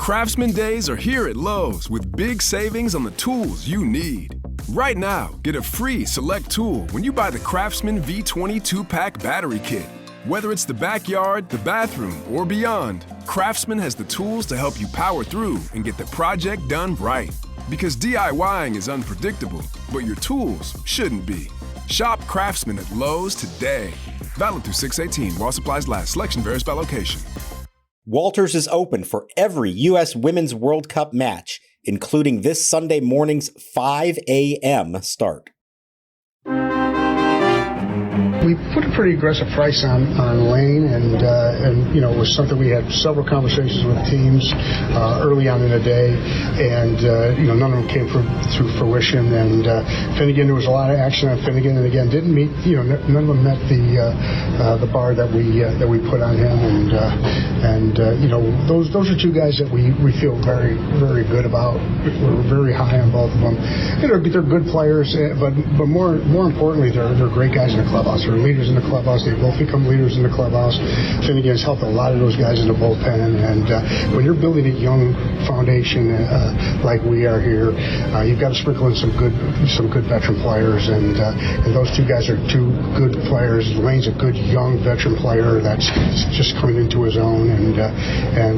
Craftsman Days are here at Lowe's with big savings on the tools you need. Right now, get a free select tool when you buy the Craftsman V20 2-pack battery kit. Whether it's the backyard, the bathroom, or beyond, Craftsman has the tools to help you power through and get the project done right. Because DIYing is unpredictable, but your tools shouldn't be. Shop Craftsman at Lowe's today. Valid through 6/18 while supplies last. Selection varies by location. Walters is open for every U.S. Women's World Cup match, including this Sunday morning's 5 a.m. start. We put a pretty aggressive price on Lane, and it was something we had several conversations with teams early on in the day, and none of them came through fruition. And Finnegan, there was a lot of action on Finnegan, and again, didn't meet. None of them met the bar that we put on him, and those are two guys that we feel very, very good about. We're very high on both of them. They're good players, but more importantly, they're great guys in the clubhouse. They're leaders in the clubhouse. They both become leaders in the clubhouse. Finnegan's helped a lot of those guys in the bullpen, and when you're building a young foundation like we are here, you've got to sprinkle in some good veteran players, and those two guys are two good players. Lane's a good young veteran player that's just coming into his own, and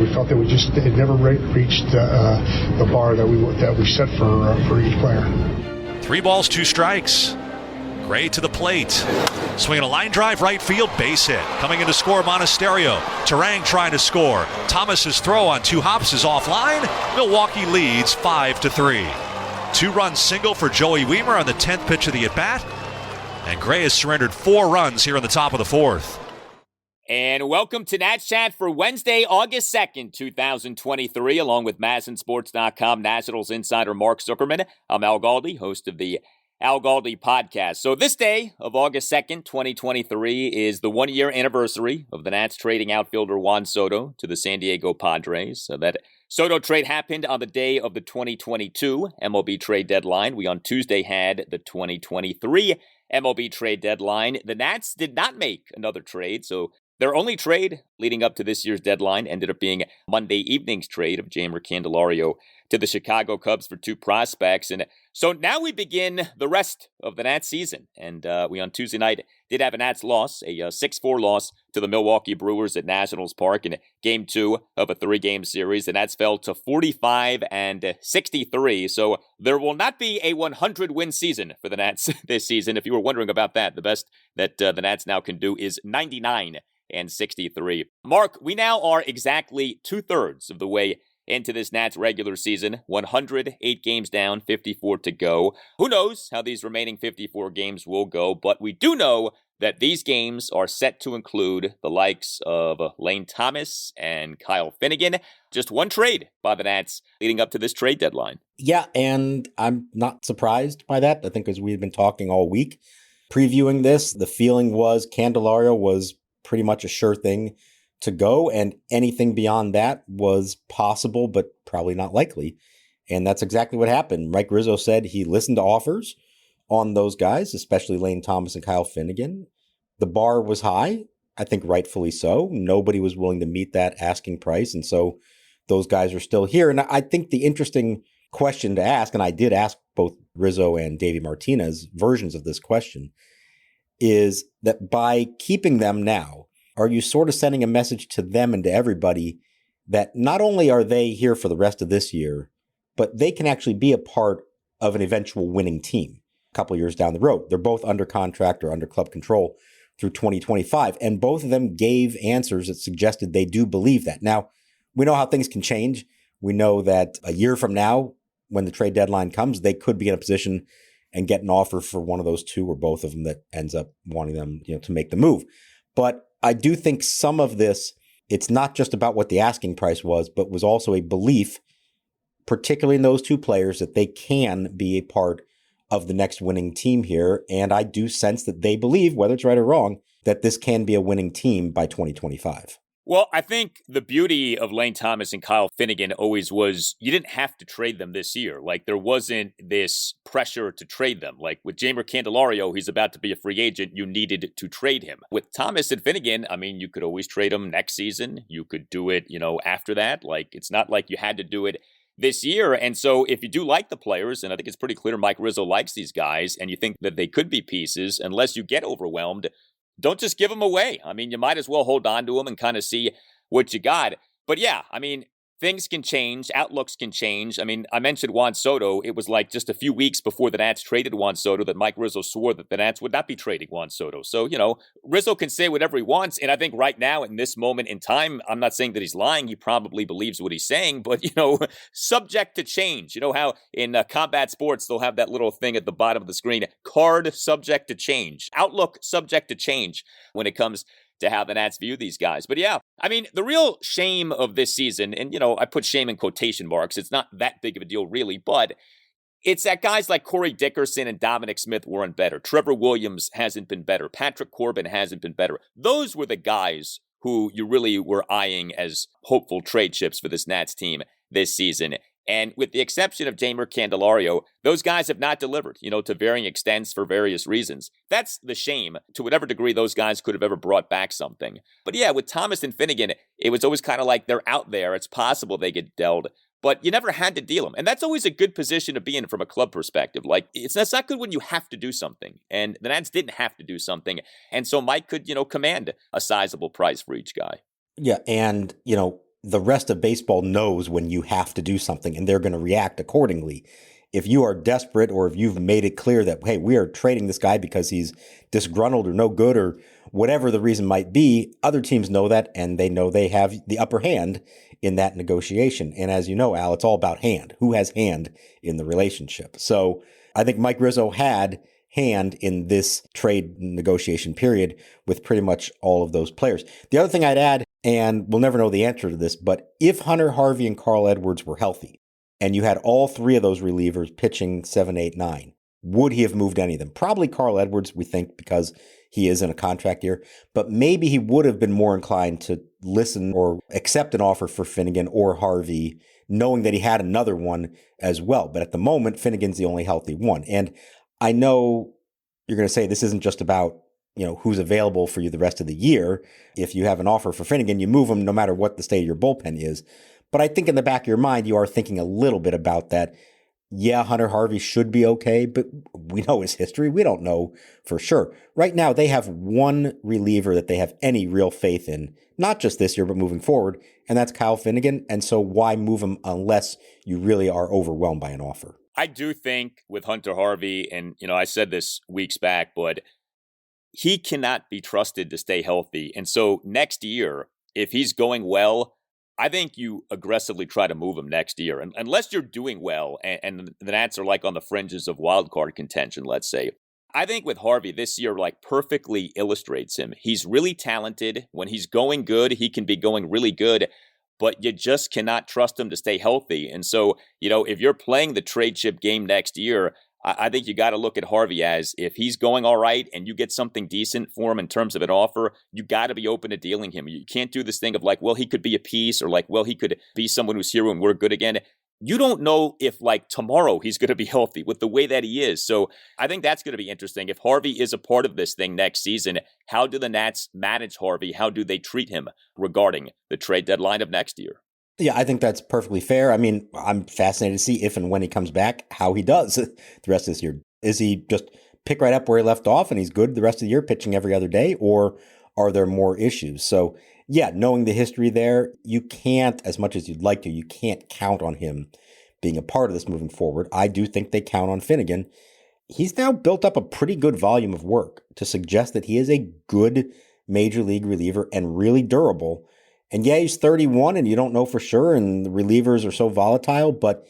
we felt that it never reached the bar that we set for each player. 3 balls, 2 strikes. Gray to the plate. Swinging a line drive, right field, base hit. Coming in to score, Monasterio. Turang trying to score. Thomas's throw on 2 hops is offline. Milwaukee leads 5-3. 2-run single for Joey Jeimer on the 10th pitch of the at-bat. And Gray has surrendered 4 runs here in the top of the 4th. And welcome to Nats Chat for Wednesday, August 2nd, 2023, along with MASNsports.com Nationals insider Mark Zuckerman. I'm Al Galdi, host of the Al Galdi podcast. So this day of August 2nd, 2023 is the 1-year anniversary of the Nats trading outfielder Juan Soto to the San Diego Padres. So that Soto trade happened on the day of the 2022 MLB Trade Deadline. We on Tuesday had the 2023 MLB Trade Deadline. The Nats did not make another trade, so their only trade leading up to this year's deadline ended up being Monday evening's trade of Jeimer Candelario to the Chicago Cubs for 2 prospects. And so now we begin the rest of the Nats season. And we on Tuesday night did have a Nats loss, a 6-4 loss to the Milwaukee Brewers at Nationals Park in Game 2 of a 3-game series. The Nats fell to 45-63. So there will not be a 100-win season for the Nats this season. If you were wondering about that, the best that the Nats now can do is 99-63. Mark, we now are exactly 2/3 of the way into this Nats regular season. 108 games down, 54 to go. Who knows how these remaining 54 games will go, but we do know that these games are set to include the likes of Lane Thomas and Kyle Finnegan. Just one trade by the Nats leading up to this trade deadline. Yeah, and I'm not surprised by that. I think as we've been talking all week, previewing this, the feeling was Candelario was pretty much a sure thing to go, and anything beyond that was possible, but probably not likely. And that's exactly what happened. Mike Rizzo said he listened to offers on those guys, especially Lane Thomas and Kyle Finnegan. The bar was high, I think rightfully so. Nobody was willing to meet that asking price, and so those guys are still here. And I think the interesting question to ask, and I did ask both Rizzo and Davey Martinez versions of this question, is that by keeping them now, are you sort of sending a message to them and to everybody that not only are they here for the rest of this year, but they can actually be a part of an eventual winning team a couple of years down the road? They're both under contract or under club control through 2025, and both of them gave answers that suggested they do believe that. Now, we know how things can change. We know that a year from now, when the trade deadline comes, they could be in a position and get an offer for one of those two or both of them that ends up wanting them, to make the move. But I do think some of this, it's not just about what the asking price was, but was also a belief, particularly in those two players, that they can be a part of the next winning team here. And I do sense that they believe, whether it's right or wrong, that this can be a winning team by 2025. Well, I think the beauty of Lane Thomas and Kyle Finnegan always was you didn't have to trade them this year. Like, there wasn't this pressure to trade them. Like, with Jeimer Candelario, he's about to be a free agent. You needed to trade him. With Thomas and Finnegan, I mean, you could always trade them next season. You could do it, after that. Like, it's not like you had to do it this year. And so if you do like the players, and I think it's pretty clear Mike Rizzo likes these guys, and you think that they could be pieces, unless you get overwhelmed, don't just give them away. I mean, you might as well hold on to them and kind of see what you got. But yeah, I mean, things can change. Outlooks can change. I mean, I mentioned Juan Soto. It was like just a few weeks before the Nats traded Juan Soto that Mike Rizzo swore that the Nats would not be trading Juan Soto. So, Rizzo can say whatever he wants. And I think right now, in this moment in time, I'm not saying that he's lying. He probably believes what he's saying. But, subject to change. You know how in combat sports, they'll have that little thing at the bottom of the screen, card subject to change, outlook subject to change when it comes to how the Nats view these guys. But yeah, I mean, the real shame of this season, and, I put shame in quotation marks, it's not that big of a deal really, but it's that guys like Corey Dickerson and Dominic Smith weren't better. Trevor Williams hasn't been better. Patrick Corbin hasn't been better. Those were the guys who you really were eyeing as hopeful trade chips for this Nats team this season. And with the exception of Jeimer Candelario, those guys have not delivered, to varying extents for various reasons. That's the shame, to whatever degree those guys could have ever brought back something. But yeah, with Thomas and Finnegan, it was always kind of like they're out there. It's possible they get dealt, but you never had to deal them. And that's always a good position to be in from a club perspective. Like, it's not good when you have to do something. And the Nats didn't have to do something. And so Mike could, command a sizable price for each guy. Yeah, and, the rest of baseball knows when you have to do something, and they're going to react accordingly. If you are desperate, or if you've made it clear that, hey, we are trading this guy because he's disgruntled or no good or whatever the reason might be, other teams know that, and they know they have the upper hand in that negotiation. And as you know, Al, it's all about hand. Who has hand in the relationship? So I think Mike Rizzo had hand in this trade negotiation period with pretty much all of those players. The other thing I'd add, and we'll never know the answer to this, but if Hunter Harvey and Carl Edwards were healthy, and you had all three of those relievers pitching 7, 8, 9, would he have moved any of them? Probably Carl Edwards, we think, because he is in a contract year, but maybe he would have been more inclined to listen or accept an offer for Finnegan or Harvey, knowing that he had another one as well. But at the moment, Finnegan's the only healthy one. And I know you're going to say this isn't just about, who's available for you the rest of the year. If you have an offer for Finnegan, you move him no matter what the state of your bullpen is. But I think in the back of your mind, you are thinking a little bit about that. Yeah, Hunter Harvey should be okay, but we know his history. We don't know for sure. Right now, they have one reliever that they have any real faith in, not just this year, but moving forward, and that's Kyle Finnegan. And so why move him unless you really are overwhelmed by an offer? I do think with Hunter Harvey, and, I said this weeks back, but he cannot be trusted to stay healthy. And so next year, if he's going well, I think you aggressively try to move him next year. And unless you're doing well and the Nats are like on the fringes of wild card contention, let's say. I think with Harvey this year, perfectly illustrates him. He's really talented. When he's going good, he can be going really good. But you just cannot trust him to stay healthy. And so, if you're playing the trade chip game next year, I think you got to look at Harvey as if he's going all right and you get something decent for him in terms of an offer, you got to be open to dealing him. You can't do this thing of he could be a piece or he could be someone who's here when we're good again. You don't know if tomorrow he's going to be healthy with the way that he is. So I think that's going to be interesting. If Harvey is a part of this thing next season, how do the Nats manage Harvey? How do they treat him regarding the trade deadline of next year? Yeah, I think that's perfectly fair. I mean, I'm fascinated to see if and when he comes back, how he does the rest of this year. Is he just pick right up where he left off and he's good the rest of the year pitching every other day, or are there more issues? So yeah, knowing the history there, you can't, as much as you'd like to, you can't count on him being a part of this moving forward. I do think they count on Finnegan. He's now built up a pretty good volume of work to suggest that he is a good major league reliever and really durable. And yeah, he's 31 and you don't know for sure, and the relievers are so volatile, but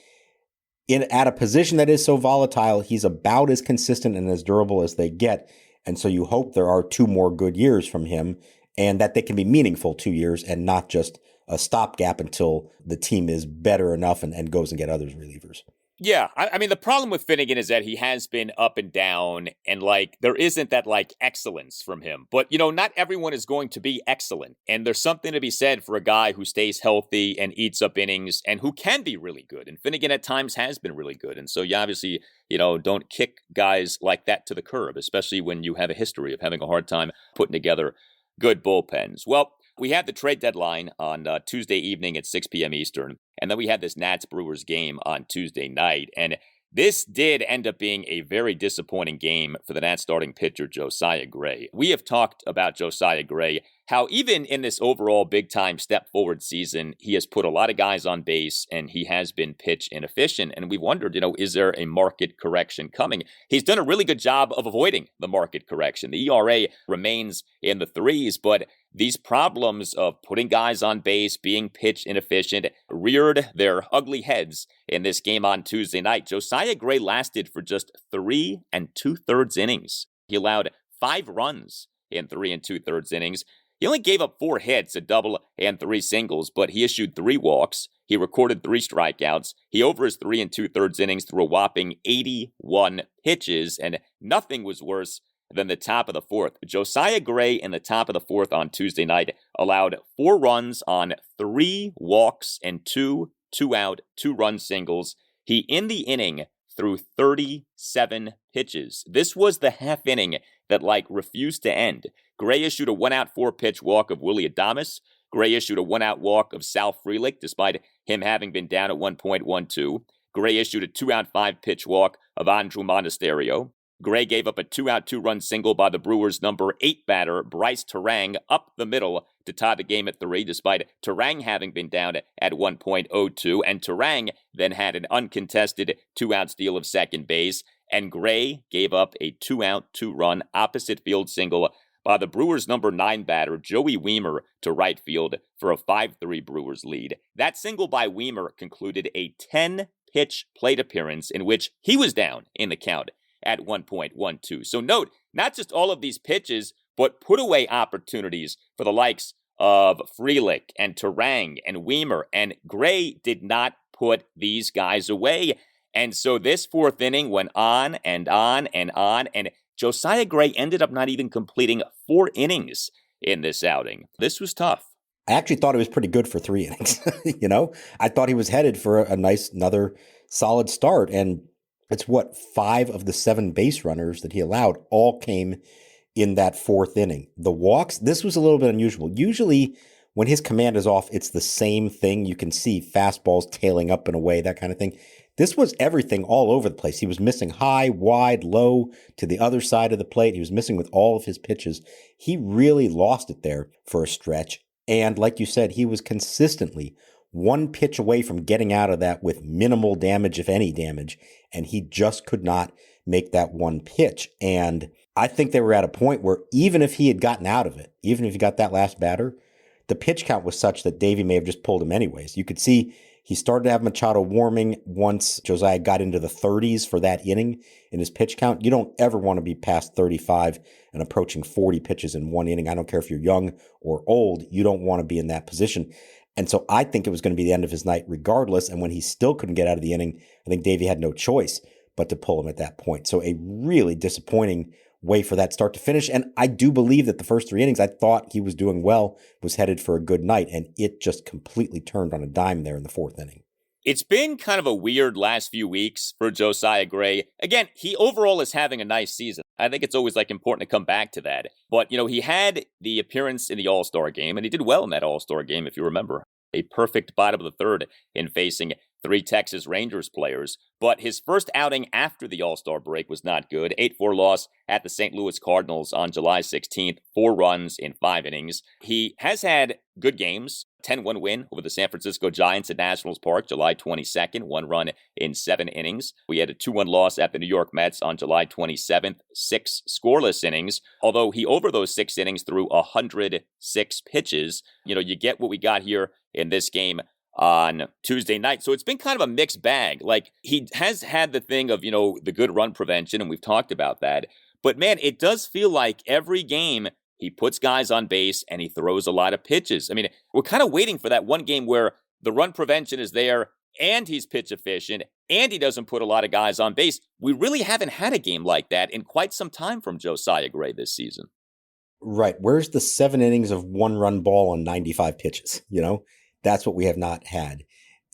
at a position that is so volatile, he's about as consistent and as durable as they get. And so you hope there are 2 more good years from him and that they can be meaningful 2 years and not just a stopgap until the team is better enough and goes and get others relievers. Yeah, I mean, the problem with Finnegan is that he has been up and down, and there isn't that excellence from him. But not everyone is going to be excellent, and there's something to be said for a guy who stays healthy and eats up innings, and who can be really good. And Finnegan at times has been really good, and so you obviously don't kick guys like that to the curb, especially when you have a history of having a hard time putting together good bullpens. Well, we had the trade deadline on Tuesday evening at 6 p.m. Eastern, and then we had this Nats-Brewers game on Tuesday night, and this did end up being a very disappointing game for the Nats starting pitcher, Josiah Gray. We have talked about Josiah Gray, how even in this overall big-time step-forward season, he has put a lot of guys on base, and he has been pitch inefficient, and we wondered, is there a market correction coming? He's done a really good job of avoiding the market correction. The ERA remains in the threes, but these problems of putting guys on base, being pitch inefficient, reared their ugly heads in this game on Tuesday night. Josiah Gray lasted for just 3 2/3 innings. He allowed 5 runs in 3 2/3 innings. He only gave up 4 hits, a double and 3 singles, but he issued 3 walks. He recorded 3 strikeouts. He over his 3 2/3 innings threw a whopping 81 pitches, and nothing was worse than the top of the 4th. Josiah Gray in the top of the 4th on Tuesday night allowed 4 runs on 3 walks and 2 2-out, 2-run singles. He, in the inning, threw 37 pitches. This was the half inning that refused to end. Gray issued a 1-out 4-pitch walk of Willie Adames. Gray issued a 1-out walk of Sal Frelick, despite him having been down at 1.12. Gray issued a 2-out 5-pitch walk of Andrew Monasterio. Gray gave up a 2-out 2-run single by the Brewers' number 8 batter, Bryce Terang, up the middle to tie the game at 3, despite Terang having been down at 1.02. And Terang then had an uncontested 2-out steal of second base. And Gray gave up a 2-out 2-run opposite field single by the Brewers' number 9 batter, Joey Wiemer, to right field for a 5-3 Brewers lead. That single by Wiemer concluded a 10-pitch plate appearance in which he was down in the count at 1.12. So note, not just all of these pitches, but put away opportunities for the likes of Frelick and Terang and Wiemer, and Gray did not put these guys away. And so this 4th inning went on and on and on, and Josiah Gray ended up not even completing 4 innings in this outing. This was tough. I actually thought it was pretty good for 3 innings. I thought he was headed for another solid start, and it's 5 of the 7 base runners that he allowed all came in that 4th inning. The walks, this was a little bit unusual. Usually when his command is off, it's the same thing. You can see fastballs tailing up and away, that kind of thing. This was everything all over the place. He was missing high, wide, low to the other side of the plate. He was missing with all of his pitches. He really lost it there for a stretch. And like you said, he was consistently 1 pitch away from getting out of that with minimal damage, if any damage, and he just could not make that 1 pitch. And I think they were at a point where even if he had gotten out of it, even if he got that last batter, the pitch count was such that Davey may have just pulled him anyways. You could see he started to have Machado warming once Josiah got into the 30s for that inning in his pitch count. You don't ever want to be past 35 and approaching 40 pitches in 1 inning. I don't care if you're young or old. You don't want to be in that position. And so I think it was going to be the end of his night regardless. And when he still couldn't get out of the inning, I think Davey had no choice but to pull him at that point. So a really disappointing way for that start to finish. And I do believe that the first 3 innings, I thought he was doing well, was headed for a good night. And it just completely turned on a dime there in the 4th inning. It's been kind of a weird last few weeks for Josiah Gray. Again, he overall is having a nice season. I think it's always important to come back to that. But, he had the appearance in the All-Star game, and he did well in that All-Star game, if you remember. A perfect bottom of the 3rd in facing 3 Texas Rangers players. But his first outing after the All-Star break was not good. 8-4 loss at the St. Louis Cardinals on July 16th. 4 runs in 5 innings. He has had good games. 10-1 win over the San Francisco Giants at Nationals Park, July 22nd, 1 run in 7 innings. We had a 2-1 loss at the New York Mets on July 27th, 6 scoreless innings, although he over those 6 innings threw 106 pitches. You get what we got here in this game on Tuesday night. So it's been kind of a mixed bag. He has had the thing of, the good run prevention, and we've talked about that. But man, it does feel like every game he puts guys on base and he throws a lot of pitches. I mean, we're kind of waiting for that one game where the run prevention is there and he's pitch efficient and he doesn't put a lot of guys on base. We really haven't had a game like that in quite some time from Josiah Gray this season. Right. Where's the 7 innings of 1-run ball on 95 pitches? That's what we have not had.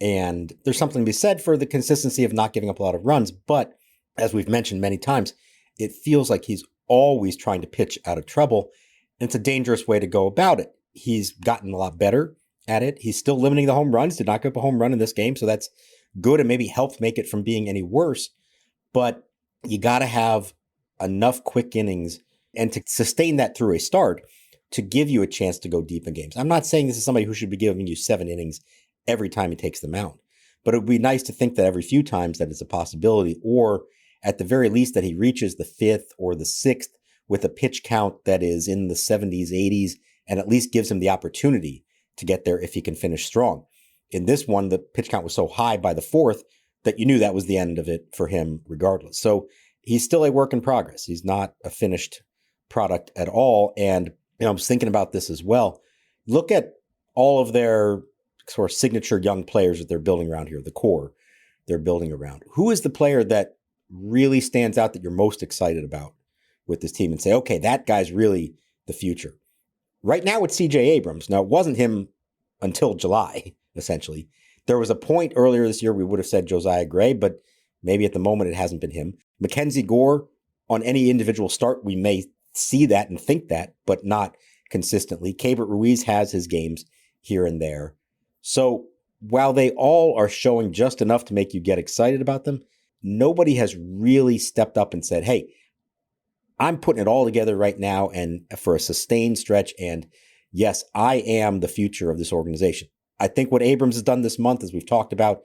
And there's something to be said for the consistency of not giving up a lot of runs. But as we've mentioned many times, it feels like he's always trying to pitch out of trouble. And it's a dangerous way to go about it. He's gotten a lot better at it. He's still limiting the home runs. Did not give up a home run in this game. So that's good and maybe helped make it from being any worse. But you got to have enough quick innings and to sustain that through a start to give you a chance to go deep in games. I'm not saying this is somebody who should be giving you 7 innings every time he takes the mound, but it would be nice to think that every few times that it's a possibility, or at the very least that he reaches the 5th or the 6th with a pitch count that is in the 70s, 80s, and at least gives him the opportunity to get there if he can finish strong. In this one, the pitch count was so high by the 4th that you knew that was the end of it for him regardless. So he's still a work in progress. He's not a finished product at all. And I was thinking about this as well. Look at all of their sort of signature young players that they're building around here, the core they're building around. Who is the player that really stands out that you're most excited about with this team and say, okay, that guy's really the future? Right now it's CJ Abrams. Now, it wasn't him until July, essentially. There was a point earlier this year we would have said Josiah Gray, but maybe at the moment it hasn't been him. Mackenzie Gore, on any individual start, we may see that and think that, but not consistently. Keibert Ruiz has his games here and there. So while they all are showing just enough to make you get excited about them, nobody has really stepped up and said, hey, I'm putting it all together right now and for a sustained stretch. And yes, I am the future of this organization. I think what Abrams has done this month, as we've talked about,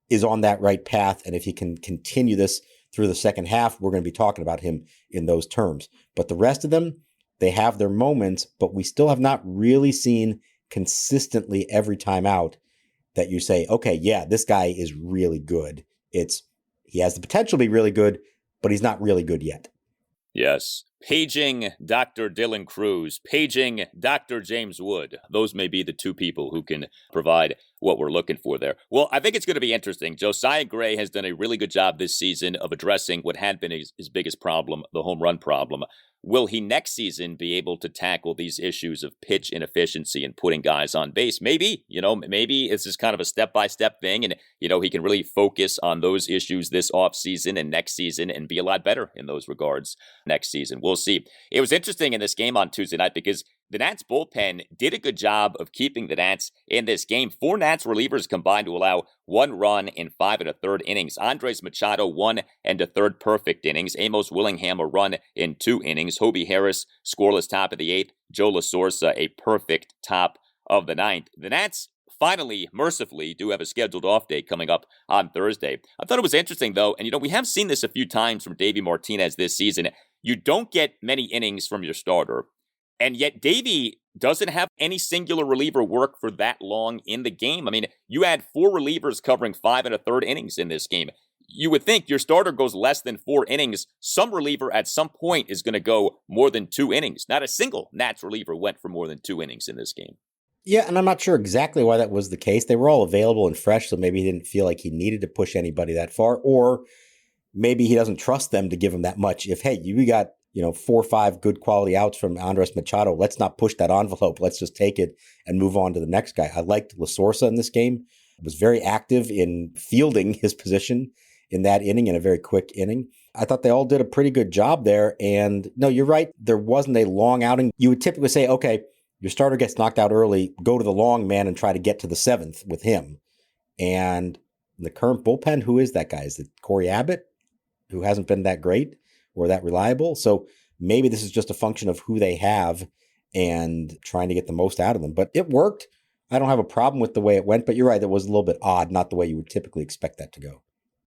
is on that right path. And if he can continue this through the second half, we're going to be talking about him in those terms. But the rest of them, they have their moments, but we still have not really seen consistently every time out that you say, okay, yeah, this guy is really good. He has the potential to be really good, but he's not really good yet. Yes. Paging Dr. Dylan Cruz, paging Dr. James Wood. Those may be the two people who can provide what we're looking for there. Well, I think it's going to be interesting. Josiah Gray has done a really good job this season of addressing what had been his biggest problem, the home run problem. Will he next season be able to tackle these issues of pitch inefficiency and putting guys on base? Maybe, maybe it's just kind of a step-by-step thing, and, he can really focus on those issues this offseason and next season and be a lot better in those regards next season. We'll see. It was interesting in this game on Tuesday night because the Nats bullpen did a good job of keeping the Nats in this game. 4 Nats relievers combined to allow 1 run in 5 1/3 innings. Andres Machado, 1 1/3 perfect innings. Amos Willingham, a run in 2 innings. Hobie Harris, scoreless top of the 8th. Joe LaSorsa, a perfect top of the 9th. The Nats finally, mercifully, do have a scheduled off day coming up on Thursday. I thought it was interesting, though, and we have seen this a few times from Davey Martinez this season. You don't get many innings from your starter. And yet Davey doesn't have any singular reliever work for that long in the game. I mean, you had 4 relievers covering 5 1/3 innings in this game. You would think your starter goes less than 4 innings. Some reliever at some point is going to go more than 2 innings. Not a single Nats reliever went for more than 2 innings in this game. Yeah, and I'm not sure exactly why that was the case. They were all available and fresh, so maybe he didn't feel like he needed to push anybody that far, or maybe he doesn't trust them to give him that much. If, hey, you got 4 or 5 good quality outs from Andres Machado, let's not push that envelope. Let's just take it and move on to the next guy. I liked LaSorsa in this game. He was very active in fielding his position in that inning, in a very quick inning. I thought they all did a pretty good job there. And no, you're right. There wasn't a long outing. You would typically say, okay, your starter gets knocked out early, go to the long man and try to get to the 7th with him. And the current bullpen, who is that guy? Is it Corey Abbott, who hasn't been that great or that reliable? So maybe this is just a function of who they have and trying to get the most out of them. But it worked. I don't have a problem with the way it went, but you're right. It was a little bit odd, not the way you would typically expect that to go.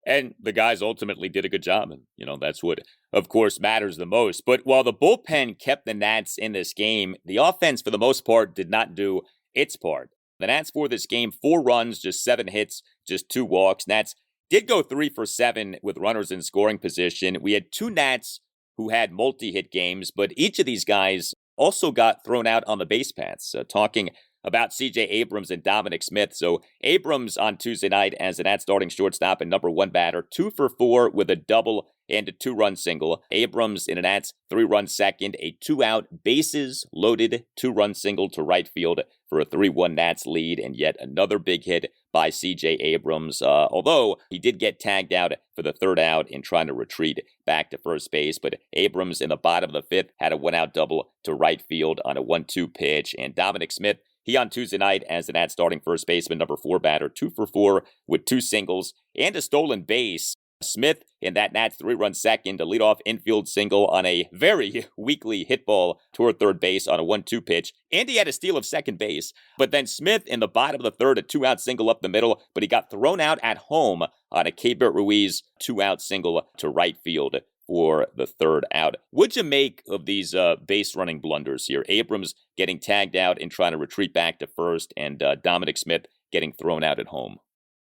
And the guys ultimately did a good job. And, that's what, of course, matters the most. But while the bullpen kept the Nats in this game, the offense, for the most part, did not do its part. The Nats for this game, 4 runs, just 7 hits, just 2 walks. Nats did go 3 for 7 with runners in scoring position. We had 2 Nats who had multi-hit games, but each of these guys also got thrown out on the base paths. Talking about C.J. Abrams and Dominic Smith. So Abrams on Tuesday night as the Nats starting shortstop and number one batter, 2 for 4 with a double and a 2-run single. Abrams in a Nats 3-run second, a 2-out bases loaded 2-run single to right field for a 3-1 Nats lead, and yet another big hit by C.J. Abrams, although he did get tagged out for the 3rd out in trying to retreat back to first base. But Abrams in the bottom of the 5th had a 1-out double to right field on a 1-2 pitch, and Dominic Smith, he on Tuesday night as the Nats starting first baseman, number 4 batter, 2 for 4 with 2 singles and a stolen base. Smith in that Nats 3-run second, a leadoff infield single on a very weakly hit ball toward third base on a 1-2 pitch, and he had a steal of second base. But then Smith in the bottom of the 3rd, a 2-out single up the middle, but he got thrown out at home on a Keibert Ruiz 2-out single to right field for the 3rd out. What'd you make of these base running blunders here? Abrams getting tagged out and trying to retreat back to first, and Dominic Smith getting thrown out at home.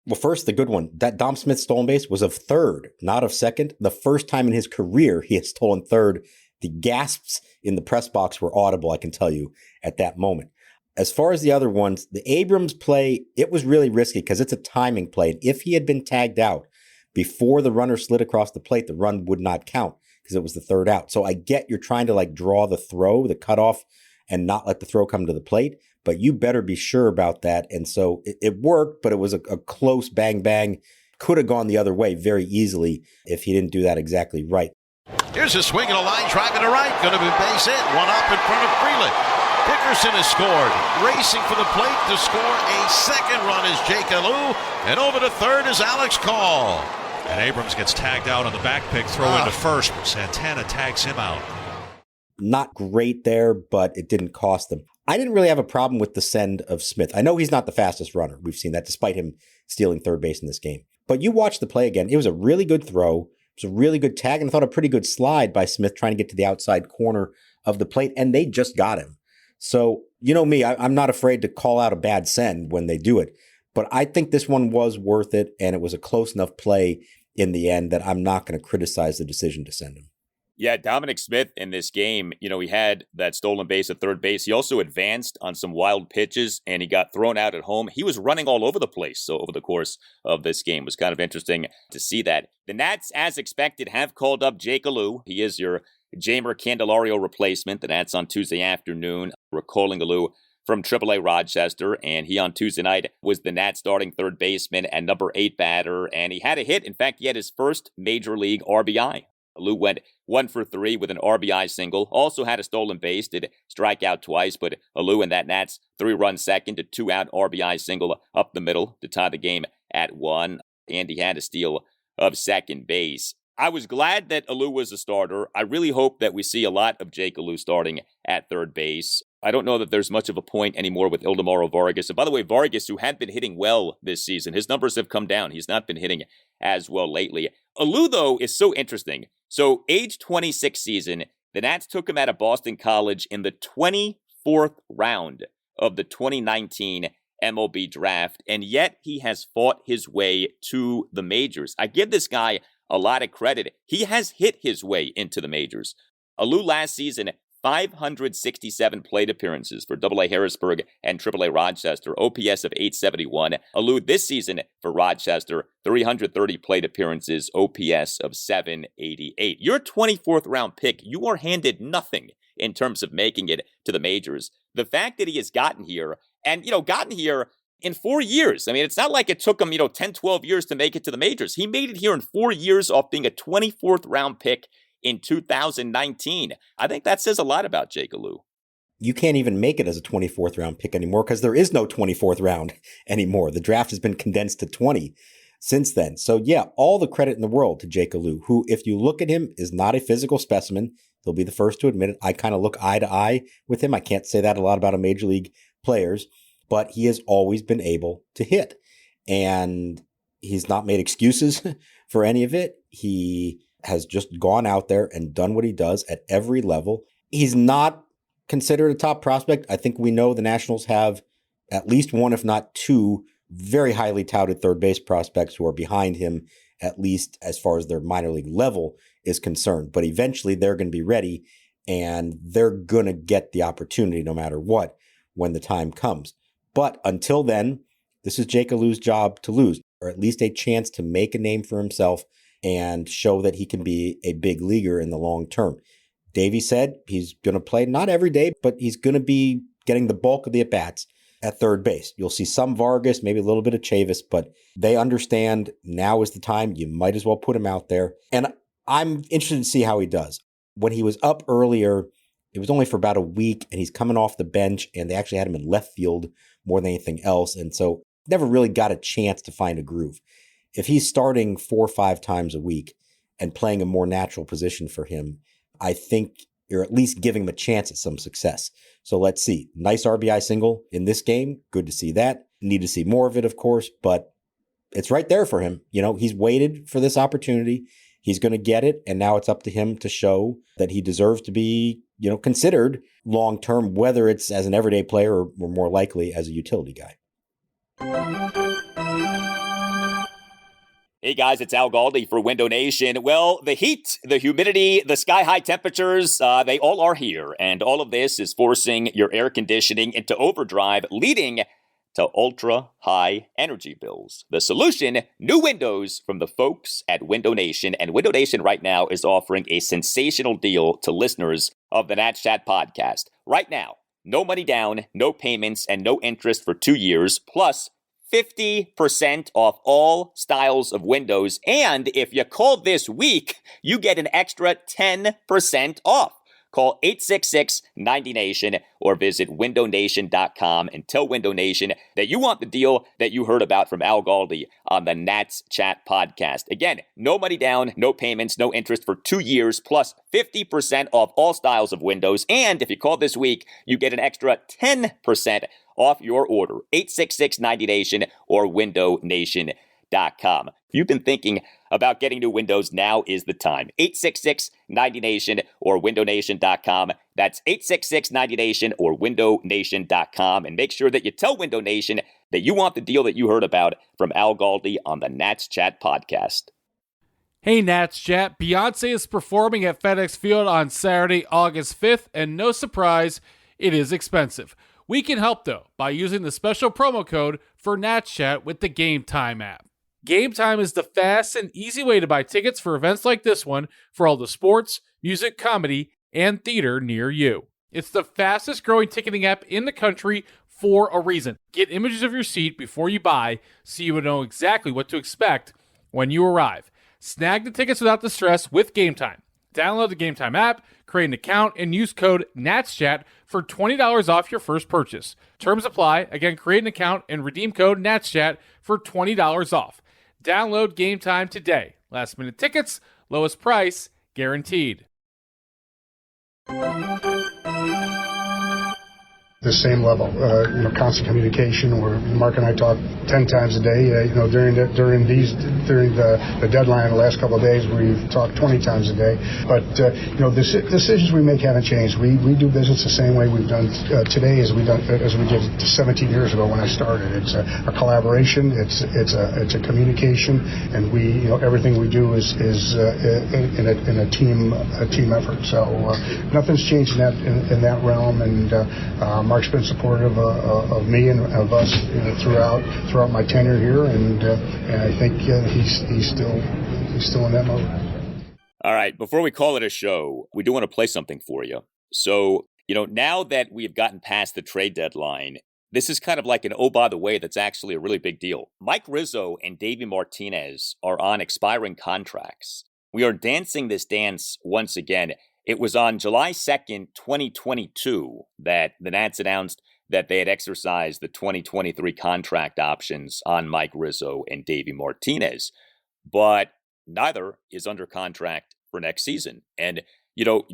Well, first, the good one. That Dom Smith stolen base was of 3rd, not of 2nd. The first time in his career he has stolen 3rd. The gasps in the press box were audible, I can tell you, at that moment. As far as the other ones, the Abrams play, it was really risky because it's a timing play. And if he had been tagged out before the runner slid across the plate, the run would not count because it was the 3rd out. So I get you're trying to draw the throw, the cutoff, and not let the throw come to the plate. But you better be sure about that. And so it worked, but it was a close bang. Could have gone the other way very easily if he didn't do that exactly right. Here's a swing and a line drive to right. Going to be base hit. 1 up in front of Freeland. Dickerson has scored. Racing for the plate to score a 2nd run is Jake Alou. And over to 3rd is Alex Call. And Abrams gets tagged out on the back pick, throw into first. Santana tags him out. Not great there, but it didn't cost them. I didn't really have a problem with the send of Smith. I know he's not the fastest runner. We've seen that despite him stealing 3rd base in this game. But you watch the play again. It was a really good throw. It was a really good tag, and I thought a pretty good slide by Smith trying to get to the outside corner of the plate, and they just got him. So, you know me, I'm not afraid to call out a bad send when they do it. But I think this one was worth it, and it was a close enough play in the end that I'm not going to criticize the decision to send him. Yeah, Dominic Smith in this game, he had that stolen base at third base. He also advanced on some wild pitches, and he got thrown out at home. He was running all over the place. So over the course of this game, it was kind of interesting to see that. The Nats, as expected, have called up Jake Alou. He is your Jeimer Candelario replacement. The Nats on Tuesday afternoon recalling Alou from AAA Rochester, and he on Tuesday night was the Nats starting third baseman and number 8 batter, and he had a hit. In fact, he had his first major league RBI. Alou went 1 for 3 with an RBI single, also had a stolen base, did strike out twice, but Alou in that Nats 3-run second, a 2-out RBI single up the middle to tie the game at 1, and he had a steal of second base. I was glad that Alou was a starter. I really hope that we see a lot of Jake Alou starting at third base. I don't know that there's much of a point anymore with Ildemaro Vargas. And by the way, Vargas, who had been hitting well this season, his numbers have come down. He's not been hitting as well lately. Alou, though, is so interesting. So, age 26 season, the Nats took him out of Boston College in the 24th round of the 2019 MLB draft, and yet he has fought his way to the majors. I give this guy a lot of credit. He has hit his way into the majors. Alou last season, 567 plate appearances for AA Harrisburg and AAA Rochester, OPS of 871. Alou this season for Rochester, 330 plate appearances, OPS of 788. Your 24th round pick, you are handed nothing in terms of making it to the majors. The fact that he has gotten here, and, gotten here in 4 years. I mean, it's not like it took him, 10, 12 years to make it to the majors. He made it here in 4 years off being a 24th round pick in 2019. I think that says a lot about Jake Alou. You can't even make it as a 24th round pick anymore because there is no 24th round anymore. The draft has been condensed to 20 since then. So yeah, all the credit in the world to Jake Alou, who, if you look at him, is not a physical specimen. He'll be the first to admit it. I kind of look eye to eye with him. I can't say that a lot about a major league players, but he has always been able to hit. And he's not made excuses for any of it. He has just gone out there and done what he does at every level. He's not considered a top prospect. I think we know the Nationals have at least one, if not two, very highly touted third base prospects who are behind him, at least as far as their minor league level is concerned. But eventually they're going to be ready and they're going to get the opportunity no matter what when the time comes. But until then, this is Jake Alou's job to lose, or at least a chance to make a name for himself and show that he can be a big leaguer in the long term. Davey said he's going to play not every day, but he's going to be getting the bulk of the at-bats at third base. You'll see some Vargas, maybe a little bit of Chavis, but they understand now is the time. You might as well put him out there. And I'm interested to see how he does. When he was up earlier, it was only for about a week, and he's coming off the bench, and they actually had him in left field more than anything else. And so never really got a chance to find a groove. If he's starting 4 or 5 times a week and playing a more natural position for him, I think you're at least giving him a chance at some success. So let's see. Nice RBI single in this game. Good to see that. Need to see more of it, of course, but it's right there for him. You know, he's waited for this opportunity. He's going to get it, and now it's up to him to show that he deserves to be, you know, considered long-term, whether it's as an everyday player or more likely as a utility guy. Hey guys, it's Al Galdi for Window Nation. Well, the heat, the humidity, the sky-high temperatures, they all are here. And all of this is forcing your air conditioning into overdrive, leading to ultra-high energy bills. The solution, new windows from the folks at Window Nation. And Window Nation right now is offering a sensational deal to listeners of the Nat Chat podcast. Right now, no money down, no payments, and no interest for 2 years, plus 50% off all styles of windows. And if you call this week, you get an extra 10% off. Call 866-90-NATION or visit windownation.com and tell Window Nation that you want the deal that you heard about from Al Galdi on the Nats Chat podcast. Again, no money down, no payments, no interest for 2 years, plus 50% off all styles of windows. And if you call this week, you get an extra 10% off your order. 866-90-NATION or windownation.com. If you've been thinking about getting new windows, now is the time. 866-90-NATION or windownation.com. That's 866-90-NATION or windownation.com. And make sure that you tell Window Nation that you want the deal that you heard about from Al Galdi on the Nats Chat podcast. Hey Nats Chat, Beyonce is performing at FedEx Field on Saturday, August 5th, and no surprise, it is expensive. We can help though by using the special promo code for Nats Chat with the Game Time app. Game Time is the fast and easy way to buy tickets for events like this one for all the sports, music, comedy, and theater near you. It's the fastest growing ticketing app in the country for a reason. Get images of your seat before you buy so you will know exactly what to expect when you arrive. Snag the tickets without the stress with Game Time. Download the Game Time app, create an account, and use code NATSCHAT for $20 off your first purchase. Terms apply. Again, create an account and redeem code NATSCHAT for $20 off. Download Game Time today. Last minute tickets, lowest price, guaranteed. The same level, constant communication. Where Mark and I talk 10 times a day. During the deadline the last couple of days, we've talked 20 times a day. But the decisions we make haven't changed. We do business the same way we've done today as we did 17 years ago when I started. It's a collaboration. It's a communication, and everything we do is in a team effort. So nothing's changed in that realm, and Mark's been supportive of me and of us throughout my tenure here, and I think he's still in that mode. All right, before we call it a show, we do want to play something for you. So, now that we've gotten past the trade deadline, this is kind of like an oh, by the way, that's actually a really big deal. Mike Rizzo and Davey Martinez are on expiring contracts. We are dancing this dance once again. It was on July 2nd, 2022, that the Nats announced that they had exercised the 2023 contract options on Mike Rizzo and Davey Martinez. But neither is under contract for next season. And,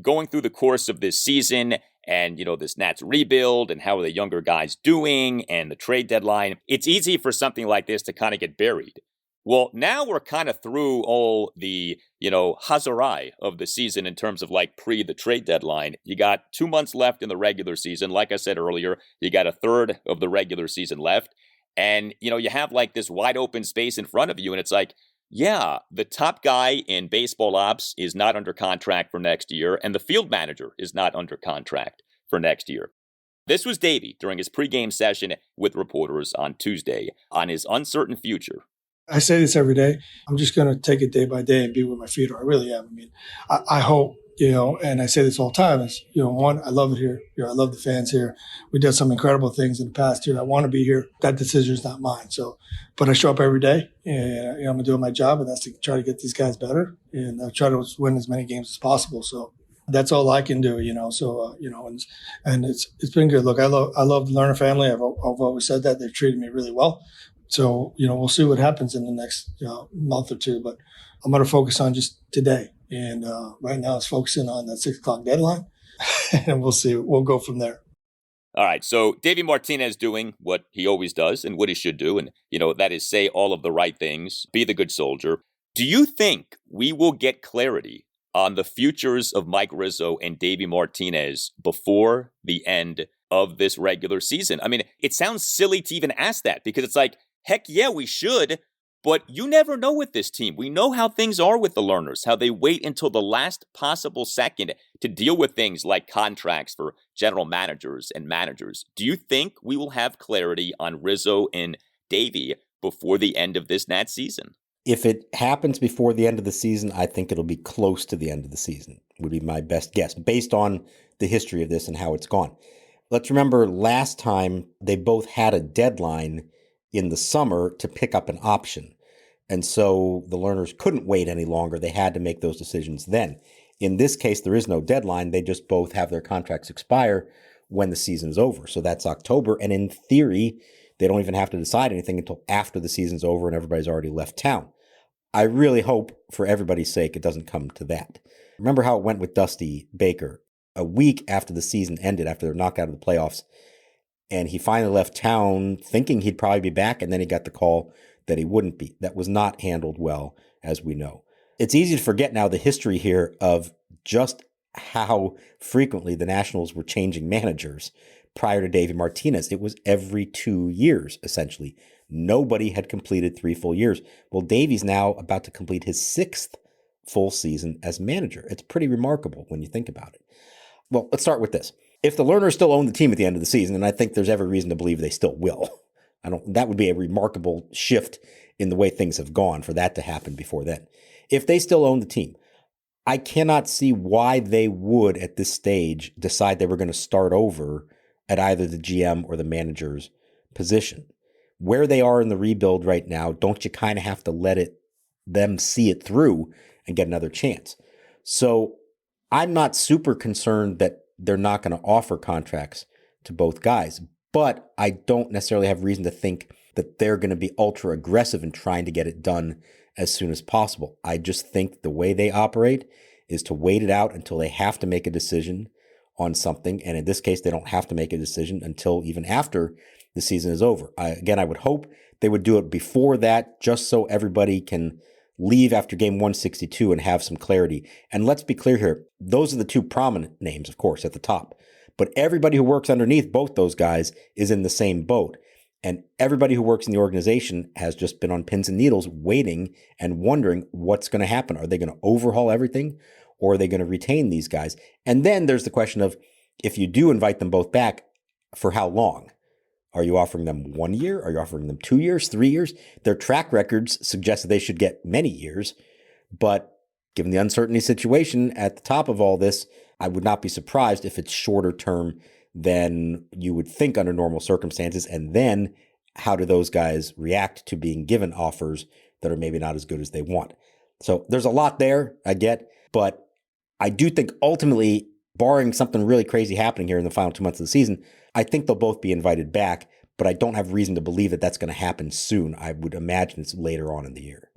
going through the course of this season and, this Nats rebuild and how are the younger guys doing and the trade deadline, it's easy for something like this to kind of get buried. Well, now we're kind of through all the, hazarai of the season in terms of pre the trade deadline. You got 2 months left in the regular season. Like I said earlier, you got a third of the regular season left. And, you have this wide open space in front of you. And it's the top guy in baseball ops is not under contract for next year. And the field manager is not under contract for next year. This was Davey during his pregame session with reporters on Tuesday on his uncertain future. I say this every day. I'm just going to take it day by day and be where my feet are. I really am. I mean, I hope, and I say this all the time is, one, I love it here. I love the fans here. We did some incredible things in the past year. I want to be here. That decision is not mine. So, but I show up every day and I'm doing my job, and that's to try to get these guys better and try to win as many games as possible. So that's all I can do, So, and it's been good. Look, I love the Lerner family. I've always said that. They've treated me really well. So, we'll see what happens in the next month or two, but I'm going to focus on just today. And right now it's focusing on that 6 o'clock deadline, and we'll see. We'll go from there. All right. So Davey Martinez doing what he always does and what he should do. And, that is say all of the right things, be the good soldier. Do you think we will get clarity on the futures of Mike Rizzo and Davey Martinez before the end of this regular season? I mean, it sounds silly to even ask that because it's like, heck yeah, we should, but you never know with this team. We know how things are with the Lerners, how they wait until the last possible second to deal with things like contracts for general managers and managers. Do you think we will have clarity on Rizzo and Davey before the end of this Nats season? If it happens before the end of the season, I think it'll be close to the end of the season, would be my best guess, based on the history of this and how it's gone. Let's remember last time they both had a deadline in the summer to pick up an option. And so the Lerners couldn't wait any longer. They had to make those decisions then. In this case, there is no deadline. They just both have their contracts expire when the season's over. So that's October. And in theory, they don't even have to decide anything until after the season's over and everybody's already left town. I really hope, for everybody's sake, it doesn't come to that. Remember how it went with Dusty Baker? A week after the season ended, after their knockout of the playoffs, and he finally left town thinking he'd probably be back, and then he got the call that he wouldn't be. That was not handled well, as we know. It's easy to forget now the history here of just how frequently the Nationals were changing managers prior to Davey Martinez. It was every 2 years, essentially. Nobody had completed 3 full years. Well, Davey's now about to complete his 6th full season as manager. It's pretty remarkable when you think about it. Well, let's start with this. If the Lerners still own the team at the end of the season, and I think there's every reason to believe they still will, that would be a remarkable shift in the way things have gone for that to happen before then. If they still own the team, I cannot see why they would, at this stage, decide they were going to start over at either the GM or the manager's position. Where they are in the rebuild right now, don't you kind of have to let them see it through and get another chance? So I'm not super concerned that they're not going to offer contracts to both guys, but I don't necessarily have reason to think that they're going to be ultra aggressive in trying to get it done as soon as possible. I just think the way they operate is to wait it out until they have to make a decision on something. And in this case, they don't have to make a decision until even after the season is over. I would hope they would do it before that, just so everybody can leave after game 162 and have some clarity. And let's be clear here. Those are the two prominent names, of course, at the top. But everybody who works underneath both those guys is in the same boat. And everybody who works in the organization has just been on pins and needles waiting and wondering what's going to happen. Are they going to overhaul everything, or are they going to retain these guys? And then there's the question of, if you do invite them both back, for how long? Are you offering them 1 year? Are you offering them 2 years, 3 years? Their track records suggest that they should get many years. But given the uncertainty situation at the top of all this, I would not be surprised if it's shorter term than you would think under normal circumstances. And then how do those guys react to being given offers that are maybe not as good as they want? So there's a lot there, I get. But I do think ultimately, barring something really crazy happening here in the final 2 months of the season, I think they'll both be invited back, but I don't have reason to believe that that's going to happen soon. I would imagine it's later on in the year.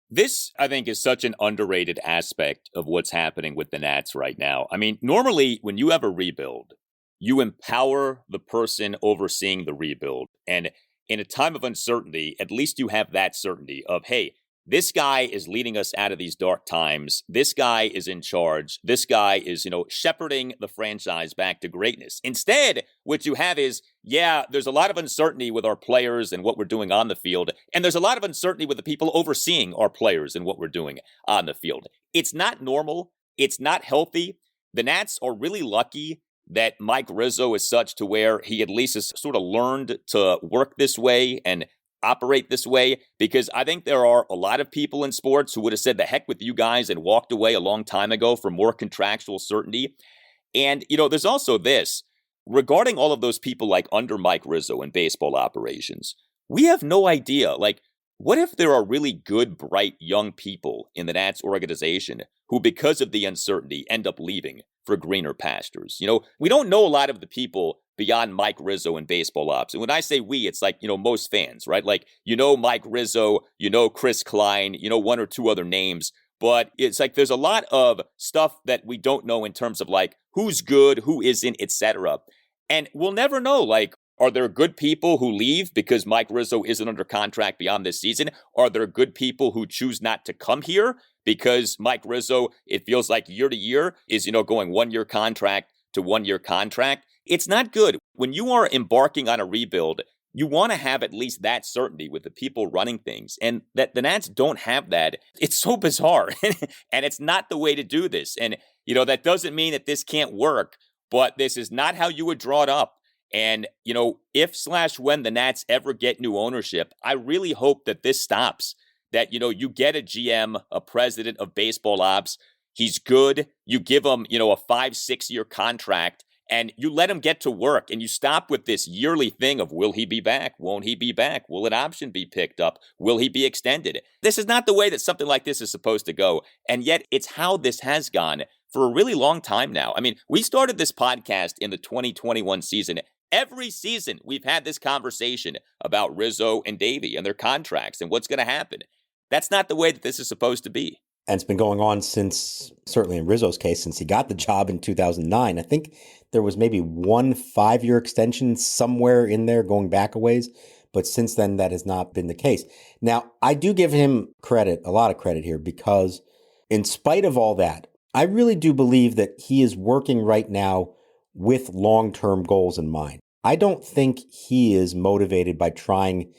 This, I think, is such an underrated aspect of what's happening with the Nats right now. I mean, normally when you have a rebuild, you empower the person overseeing the rebuild. And in a time of uncertainty, at least you have that certainty of, hey, this guy is leading us out of these dark times. This guy is in charge. This guy is, shepherding the franchise back to greatness. Instead, what you have is, there's a lot of uncertainty with our players and what we're doing on the field. And there's a lot of uncertainty with the people overseeing our players and what we're doing on the field. It's not normal. It's not healthy. The Nats are really lucky that Mike Rizzo is such to where he at least has sort of learned to work this way and operate this way? Because I think there are a lot of people in sports who would have said the heck with you guys and walked away a long time ago for more contractual certainty. And, there's also this. Regarding all of those people like under Mike Rizzo in baseball operations, we have no idea. Like, what if there are really good, bright, young people in the Nats organization who, because of the uncertainty, end up leaving for greener pastures? We don't know a lot of the people beyond Mike Rizzo in baseball ops. And when I say we, it's like, most fans, right? Like, Mike Rizzo, Chris Klein, one or two other names. But it's like there's a lot of stuff that we don't know in terms of like who's good, who isn't, etc. And we'll never know, like, are there good people who leave because Mike Rizzo isn't under contract beyond this season? Are there good people who choose not to come here because Mike Rizzo, it feels like year to year, is, going 1 year contract to 1 year contract? It's not good. When you are embarking on a rebuild, you want to have at least that certainty with the people running things. And that the Nats don't have that. It's so bizarre. And it's not the way to do this. And, that doesn't mean that this can't work, but this is not how you would draw it up. And, if/when the Nats ever get new ownership, I really hope that this stops. That, you get a GM, a president of baseball ops. He's good. You give him, a 5-6 year contract. And you let him get to work, and you stop with this yearly thing of will he be back? Won't he be back? Will an option be picked up? Will he be extended? This is not the way that something like this is supposed to go. And yet it's how this has gone for a really long time now. I mean, we started this podcast in the 2021 season. Every season we've had this conversation about Rizzo and Davey and their contracts and what's going to happen. That's not the way that this is supposed to be. And it's been going on since, certainly in Rizzo's case, since he got the job in 2009. I think there was maybe 1 5-year extension somewhere in there going back a ways. But since then, that has not been the case. Now, I do give him credit, a lot of credit here, because in spite of all that, I really do believe that he is working right now with long-term goals in mind. I don't think he is motivated by trying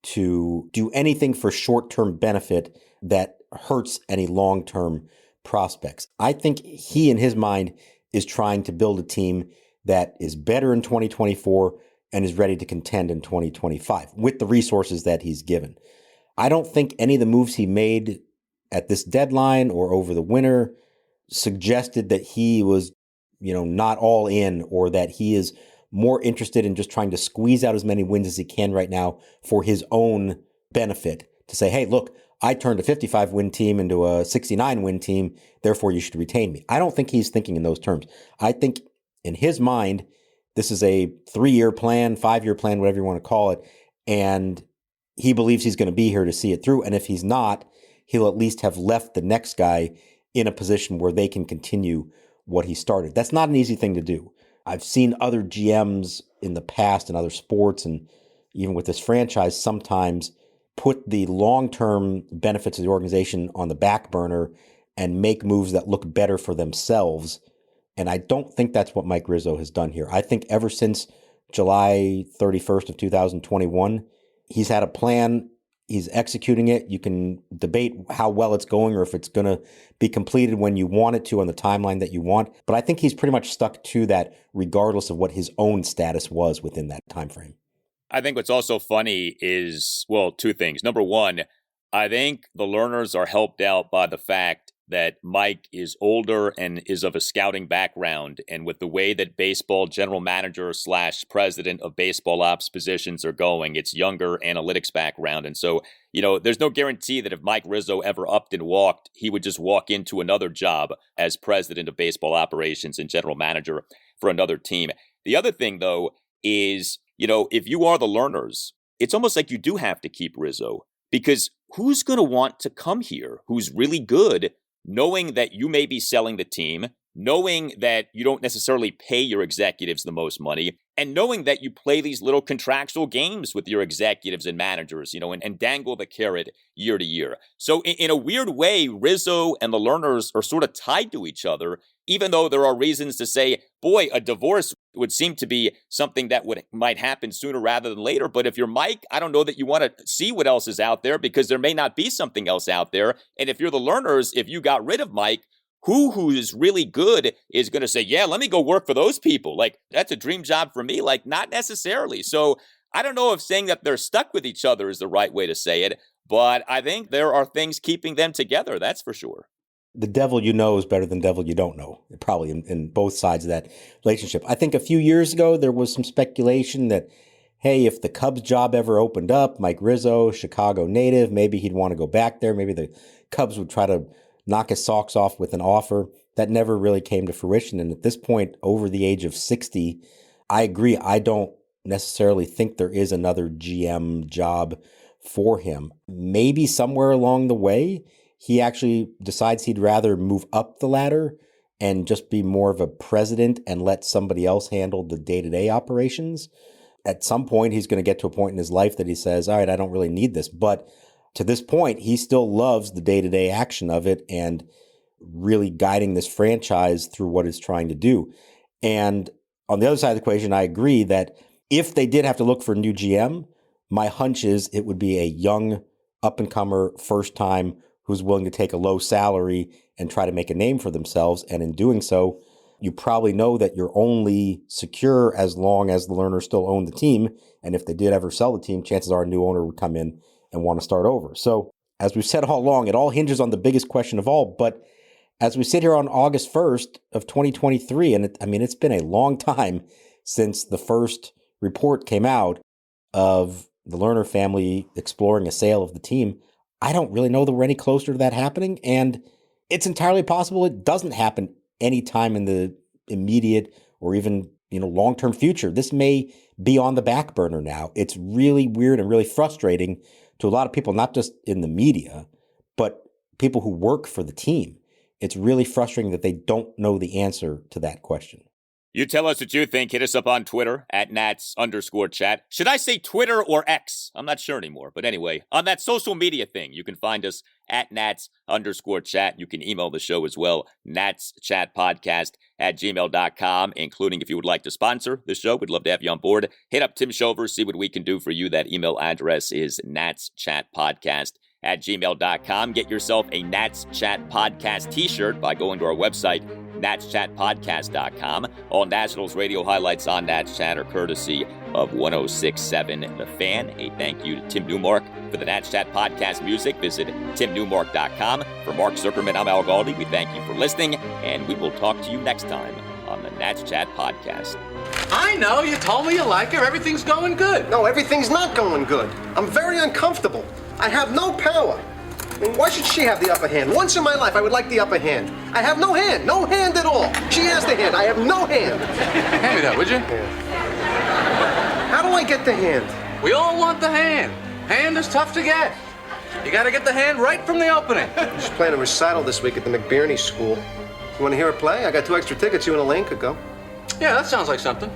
to do anything for short-term benefit that hurts any long-term prospects. I think he, in his mind, is trying to build a team that is better in 2024 and is ready to contend in 2025 with the resources that he's given. I don't think any of the moves he made at this deadline or over the winter suggested that he was, not all in, or that he is more interested in just trying to squeeze out as many wins as he can right now for his own benefit, to say, hey, look, I turned a 55-win team into a 69-win team, therefore you should retain me. I don't think he's thinking in those terms. I think in his mind, this is a 3-year plan, 5-year plan, whatever you want to call it, and he believes he's going to be here to see it through. And if he's not, he'll at least have left the next guy in a position where they can continue what he started. That's not an easy thing to do. I've seen other GMs in the past in other sports, and even with this franchise, sometimes put the long-term benefits of the organization on the back burner and make moves that look better for themselves. And I don't think that's what Mike Rizzo has done here. I think ever since July 31st of 2021, he's had a plan. He's executing it. You can debate how well it's going or if it's going to be completed when you want it to on the timeline that you want. But I think he's pretty much stuck to that regardless of what his own status was within that time frame. I think what's also funny is, well, two things. Number one, I think the learners are helped out by the fact that Mike is older and is of a scouting background. And with the way that baseball general manager / president of baseball ops positions are going, it's younger analytics background. And so, there's no guarantee that if Mike Rizzo ever upped and walked, he would just walk into another job as president of baseball operations and general manager for another team. The other thing, though, is, if you are the learners, it's almost like you do have to keep Rizzo, because who's going to want to come here who's really good, knowing that you may be selling the team, knowing that you don't necessarily pay your executives the most money, and knowing that you play these little contractual games with your executives and managers, and dangle the carrot year to year. So in a weird way, Rizzo and the learners are sort of tied to each other, even though there are reasons to say, boy, a divorce would seem to be something that might happen sooner rather than later. But if you're Mike, I don't know that you want to see what else is out there, because there may not be something else out there. And if you're the learners, if you got rid of Mike, who is really good is going to say, yeah, let me go work for those people. Like, that's a dream job for me. Like, not necessarily. So I don't know if saying that they're stuck with each other is the right way to say it, but I think there are things keeping them together. That's for sure. The devil you know is better than devil you don't know, probably in both sides of that relationship. I think a few years ago, there was some speculation that, hey, if the Cubs job ever opened up, Mike Rizzo, Chicago native, maybe he'd want to go back there. Maybe the Cubs would try to knock his socks off with an offer. That never really came to fruition. And at this point, over the age of 60, I agree. I don't necessarily think there is another GM job for him. Maybe somewhere along the way, he actually decides he'd rather move up the ladder and just be more of a president and let somebody else handle the day-to-day operations. At some point, he's going to get to a point in his life that he says, all right, I don't really need this. But to this point, he still loves the day-to-day action of it and really guiding this franchise through what it's trying to do. And on the other side of the equation, I agree that if they did have to look for a new GM, my hunch is it would be a young up-and-comer first time who's willing to take a low salary and try to make a name for themselves. And in doing so, you probably know that you're only secure as long as the Lerners still own the team. And if they did ever sell the team, chances are a new owner would come in and want to start over. So as we've said all along, it all hinges on the biggest question of all. But as we sit here on August 1st of 2023, and it's been a long time since the first report came out of the Lerner family exploring a sale of the team, I don't really know that we're any closer to that happening. And it's entirely possible it doesn't happen anytime in the immediate or even long-term future. This may be on the back burner now. It's really weird and really frustrating to a lot of people, not just in the media, but people who work for the team. It's really frustrating that they don't know the answer to that question. You tell us what you think. Hit us up on Twitter at @Nats_chat. Should I say Twitter or X? I'm not sure anymore. But anyway, on that social media thing, you can find us at @Nats_chat. You can email the show as well, natschatpodcast@gmail.com, including if you would like to sponsor the show. We'd love to have you on board. Hit up Tim Shover, see what we can do for you. That email address is natschatpodcast@gmail.com. Get yourself a Nats Chat Podcast t-shirt by going to our website, natschatpodcast.com. All Nationals radio highlights on Nats Chat are courtesy of 106.7 The Fan. A thank you to Tim Newmark for the Nats Chat Podcast music. Visit timnewmark.com. For Mark Zuckerman, I'm Al Galdi. We thank you for listening, and we will talk to you next time on the Nats Chat Podcast. I know, you told me you like her. Everything's going good. No, everything's not going good. I'm very uncomfortable. I have no power. I mean, why should she have the upper hand? Once in my life, I would like the upper hand. I have no hand at all. She has the hand. I have no hand. Hand me that, would you? Yeah. How do I get the hand? We all want the hand. Hand is tough to get. You gotta get the hand right from the opening. She's playing a recital this week at the McBurney School. You want to hear her play? I got 2 extra tickets. You and Elaine could go. Yeah, that sounds like something.